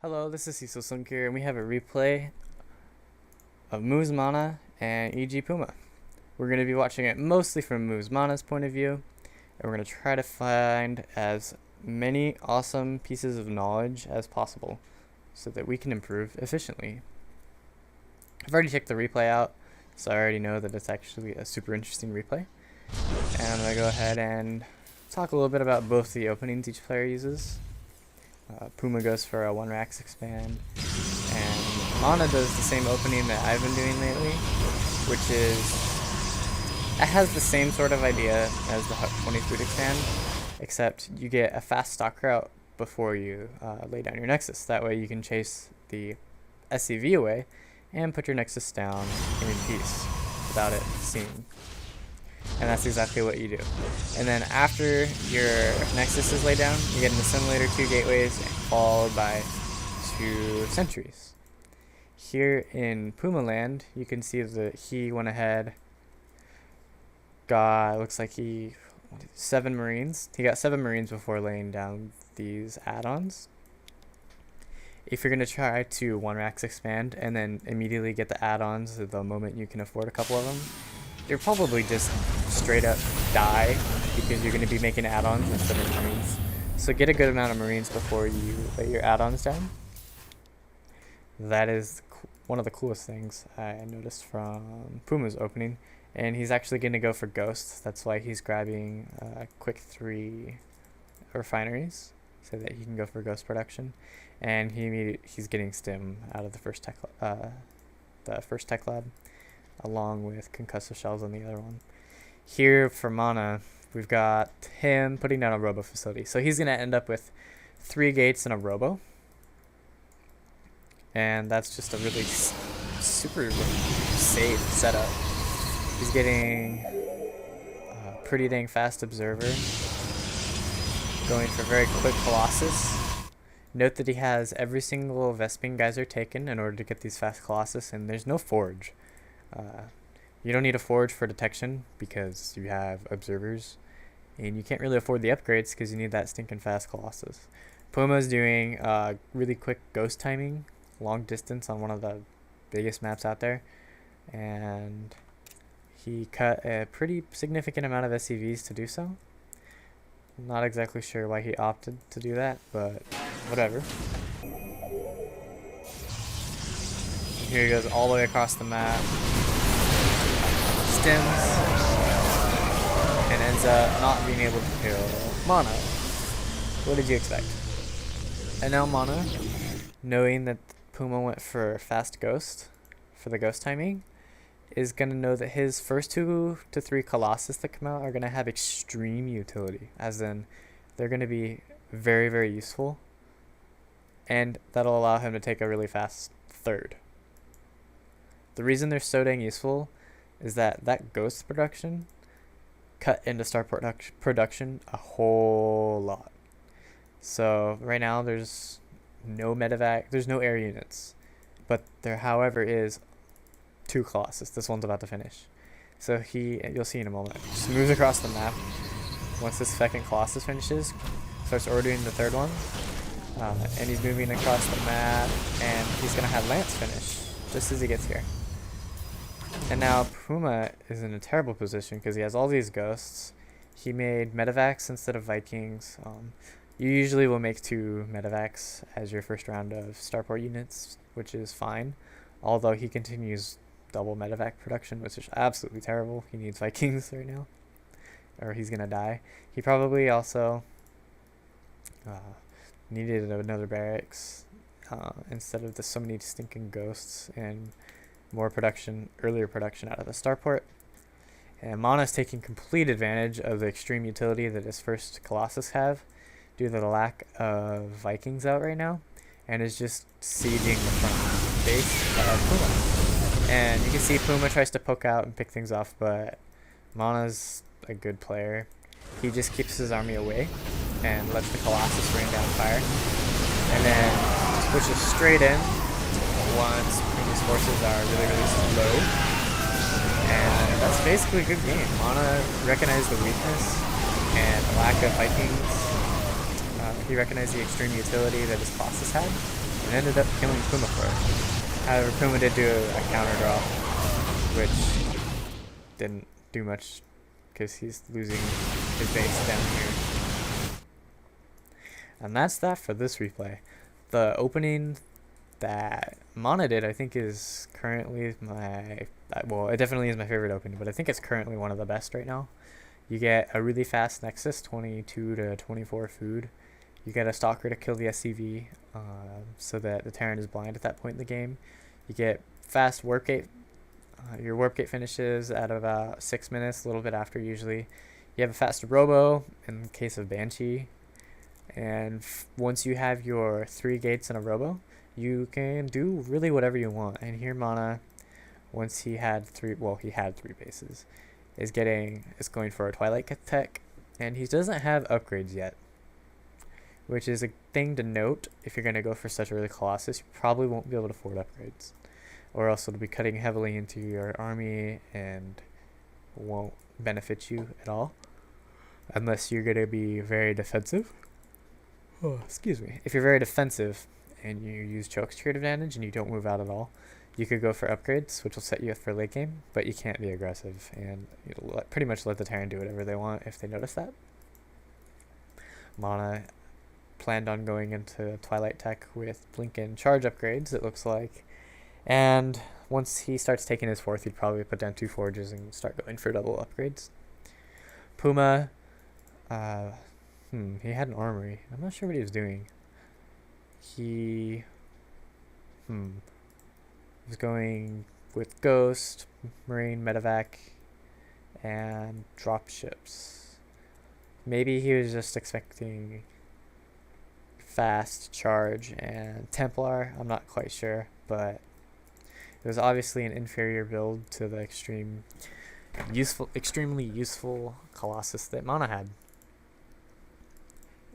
Hello, this is Cecil Sunkir, and we have a replay of MouzMana and EGPuma. We're going to be watching it mostly from MouzMana's point of view, and we're going to try to find as many awesome pieces of knowledge as possible so that we can improve efficiently. I've already checked the replay out, so I already know that it's actually a super interesting replay. And I'm going to go ahead and talk a little bit about both the openings each player uses. Puma goes for a 1-Rax expand, and Mana does the same opening that I've been doing lately, which is, it has the same sort of idea as the 20 food expand, except you get a fast stock route before you lay down your Nexus. That way you can chase the SCV away and put your Nexus down in peace without it seeing. And that's exactly what you do. And then after your Nexus is laid down, you get an Assimilator, 2 Gateways, followed by 2 Sentries. Here in Puma Land, you can see that he went ahead, looks like 7 Marines. He got 7 Marines before laying down these add-ons. If you're going to try to 1-Rax expand and then immediately get the add-ons the moment you can afford a couple of them, you'll probably just straight up die because you're going to be making add-ons instead of Marines. So get a good amount of Marines before you lay your add-ons down. That is one of the coolest things I noticed from Puma's opening. And he's actually going to go for Ghosts. That's why he's grabbing quick 3 refineries so that he can go for Ghost production. And he's getting Stim out of the first tech lab, along with concussive shells on the other one. Here for Mana, we've got him putting down a robo facility. So he's going to end up with 3 gates and a robo. And that's just a really super safe setup. He's getting a pretty dang fast observer, going for very quick Colossus. Note that he has every single Vesping geyser taken in order to get these fast Colossus, and there's no forge. You don't need a forge for detection because you have observers, and you can't really afford the upgrades because you need that stinking fast Colossus. Puma's doing really quick ghost timing, long distance on one of the biggest maps out there, and he cut a pretty significant amount of SCVs to do so. I'm not exactly sure why he opted to do that, but whatever. Here he goes all the way across the map, stims, and ends up not being able to kill Mana. What did you expect? And now Mana, knowing that Puma went for fast Ghost for the Ghost timing, is going to know that his first 2 to 3 Colossus that come out are going to have extreme utility, as in they're going to be very, very useful, and that'll allow him to take a really fast 3rd. The reason they're so dang useful is that Ghost production cut into Star production a whole lot. So right now there's no Medivac, there's no air units, but there however is 2 Colossus. This one's about to finish. So you'll see in a moment, just moves across the map. Once this second Colossus finishes, starts ordering the 3rd one, and he's moving across the map, and he's gonna have Lance finish just as he gets here. And now Puma is in a terrible position because he has all these ghosts. He made Medivacs instead of Vikings. You usually will make 2 Medivacs as your first round of starport units, which is fine. Although he continues double Medivac production, which is absolutely terrible. He needs Vikings right now, or he's gonna die. He probably also needed another barracks instead of so many stinking ghosts, and more production, earlier production out of the starport. And Mana's taking complete advantage of the extreme utility that his first Colossus have due to the lack of Vikings out right now, and is just sieging the front base of Puma. And you can see Puma tries to poke out and pick things off, but Mana's a good player. He just keeps his army away and lets the Colossus rain down fire, and then pushes straight in once Puma's forces are really, really slow. And that's basically a good game. Mana recognized the weakness and the lack of Vikings. He recognized the extreme utility that his Colossus had, and ended up killing Puma for it. However, Puma did do a counter draw, which didn't do much because he's losing his base down here. And that's that for this replay. The opening that Mana did, I think, is currently my, well, it definitely is my favorite opening, but I think it's currently one of the best right now. You get a really fast Nexus, 22 to 24 food. You get a Stalker to kill the SCV, so that the Terran is blind at that point in the game. You get fast warp gate. Your warp gate finishes at about 6 minutes, a little bit after usually. You have a faster Robo in case of Banshee. And once you have your 3 gates and a Robo, you can do really whatever you want. And here Mana, once he had 3 bases, is going for a Twilight tech, and he doesn't have upgrades yet, which is a thing to note. If you're going to go for such early Colossus, you probably won't be able to afford upgrades, or else it'll be cutting heavily into your army and won't benefit you at all, unless you're going to be very defensive. Oh, excuse me. If you're very defensive and you use choke creative advantage and you don't move out at all, you could go for upgrades, which will set you up for late game, but you can't be aggressive, and you'll pretty much let the Terran do whatever they want if they notice that. Mana planned on going into Twilight Tech with Blink and Charge upgrades, it looks like, and once he starts taking his 4th, he'd probably put down 2 Forges and start going for double upgrades. Puma, he had an armory. I'm not sure what he was doing. He was going with Ghost, Marine, Medivac, and drop ships. Maybe he was just expecting fast charge and Templar. I'm not quite sure, but it was obviously an inferior build to the extremely useful Colossus that Mana had.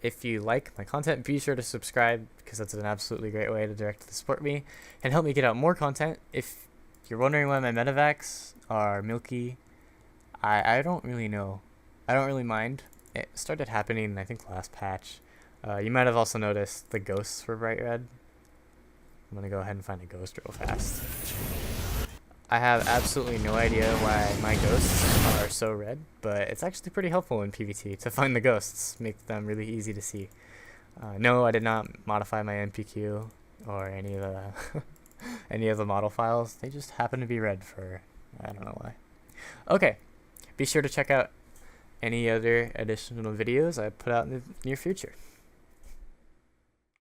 If you like my content, be sure to subscribe, because that's an absolutely great way to directly support me and help me get out more content. If you're wondering why my Medivacs are milky, I don't really know. I don't really mind. It started happening, I think, last patch. You might have also noticed the ghosts were bright red. I'm going to go ahead and find a ghost real fast. I have absolutely no idea why my ghosts are so red, but it's actually pretty helpful in PvT to find the ghosts, make them really easy to see. No, I did not modify my NPQ or any of the any of the model files. They just happen to be red for, I don't know why. Okay, be sure to check out any other additional videos I put out in the near future.